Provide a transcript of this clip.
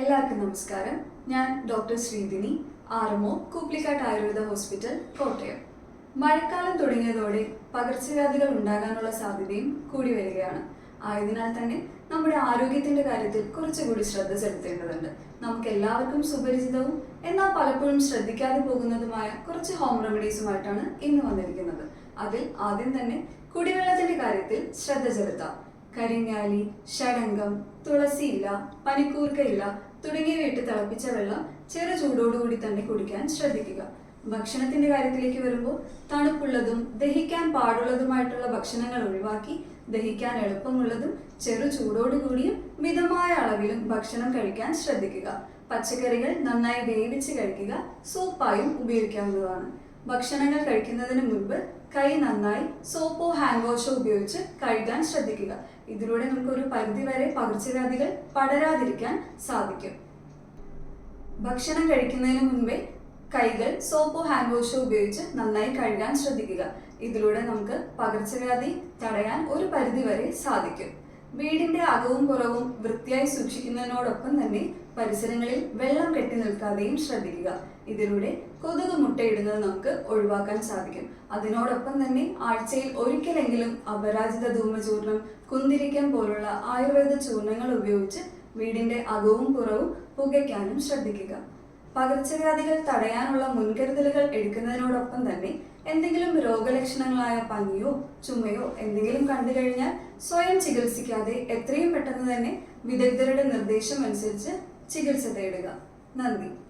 എല്ലാവർക്കും നമസ്കാരം. ഞാൻ doctor Sreedini, RMO, Kooplikkat Ayurveda hospital, Kottayam. മഴക്കാലം തുടങ്ങിയതോടെ പകർച്ചവ്യാധികൾ ഉണ്ടാകാനുള്ള സാധ്യതയും കൂടി വരികയാണ്. ആയതിനാൽ തന്നെ നമ്മുടെ ആരോഗ്യത്തിന്റെ കാര്യത്തിൽ കുറച്ചുകൂടി ശ്രദ്ധ ചെലുത്തേണ്ടതുണ്ട്. നമുക്ക് എല്ലാവർക്കും സുപരിചിതവും എന്നാൽ പലപ്പോഴും ശ്രദ്ധിക്കാതെ പോകുന്നതുമായ കുറച്ച് ഹോം റെമഡീസുമായിട്ടാണ് ഇന്ന് വന്നിരിക്കുന്നത്. അതിൽ ആദ്യം തന്നെ കുടിവെള്ളത്തിന്റെ കാര്യത്തിൽ ശ്രദ്ധ ചെലുത്താം. കരിങ്ങാലി, ഷഡംഗം, തുളസിയില, പനിക്കൂർക്കയില തുടങ്ങിയവ ഇട്ട് തിളപ്പിച്ച വെള്ളം ചെറു ചൂടോടുകൂടി തന്നെ കുടിക്കാൻ ശ്രദ്ധിക്കുക. ഭക്ഷണത്തിന്റെ കാര്യത്തിലേക്ക് വരുമ്പോൾ തണുപ്പുള്ളതും ദഹിക്കാൻ പാടുള്ളതുമായിട്ടുള്ള ഭക്ഷണങ്ങൾ ഒഴിവാക്കി ദഹിക്കാൻ എളുപ്പമുള്ളതും ചെറു ചൂടോടുകൂടിയും മിതമായ അളവിലും ഭക്ഷണം കഴിക്കാൻ ശ്രദ്ധിക്കുക. പച്ചക്കറികൾ നന്നായി വേവിച്ച് കഴിക്കുക. സൂപ്പായും ഉപയോഗിക്കാവുന്നതാണ്. ഭക്ഷണങ്ങൾ കഴിക്കുന്നതിന് മുൻപ് കൈ നന്നായി സോപ്പോ ഹാൻഡ് വാഷോ ഉപയോഗിച്ച് കഴുകാൻ ശ്രദ്ധിക്കുക. ഇതിലൂടെ നമുക്കൊരു പരിധിവരെ പകർച്ചവ്യാധികൾ പടരാതിരിക്കാൻ സാധിക്കും. ഭക്ഷണം കഴിക്കുന്നതിന് മുൻപേ കൈകൾ സോപ്പോ ഹാൻഡ് വാഷോ ഉപയോഗിച്ച് നന്നായി കഴുകാൻ ശ്രദ്ധിക്കുക. ഇതിലൂടെ നമുക്ക് പകർച്ചവ്യാധി തടയാൻ ഒരു പരിധിവരെ സാധിക്കും. വീടിന്റെ അകവും പുറവും വൃത്തിയായി സൂക്ഷിക്കുന്നതിനോടൊപ്പം തന്നെ പരിസരങ്ങളിൽ വെള്ളം കെട്ടി നിൽക്കാതെയും ശ്രദ്ധിക്കുക. ഇതിലൂടെ കൊതുക് മുട്ടയിടുന്നത് നമുക്ക് ഒഴിവാക്കാൻ സാധിക്കും. അതിനോടൊപ്പം തന്നെ ആഴ്ചയിൽ ഒരിക്കലെങ്കിലും അപരാജിത ധൂമചൂർണം, കുന്തിരിക്കം പോലുള്ള ആയുർവേദ ചൂർണങ്ങൾ ഉപയോഗിച്ച് വീടിന്റെ അകവും പുറവും പുകയ്ക്കാനും ശ്രദ്ധിക്കുക. പകർച്ചവ്യാധികൾ തടയാനുള്ള മുൻകരുതലുകൾ എടുക്കുന്നതിനോടൊപ്പം തന്നെ എന്തെങ്കിലും രോഗലക്ഷണങ്ങളായ പനിയോ ചുമയോ എന്തെങ്കിലും കണ്ടു കഴിഞ്ഞാൽ സ്വയം ചികിത്സിക്കാതെ എത്രയും പെട്ടെന്ന് തന്നെ വിദഗ്ധരുടെ നിർദ്ദേശം അനുസരിച്ച് ചികിത്സ തേടുക. നന്ദി.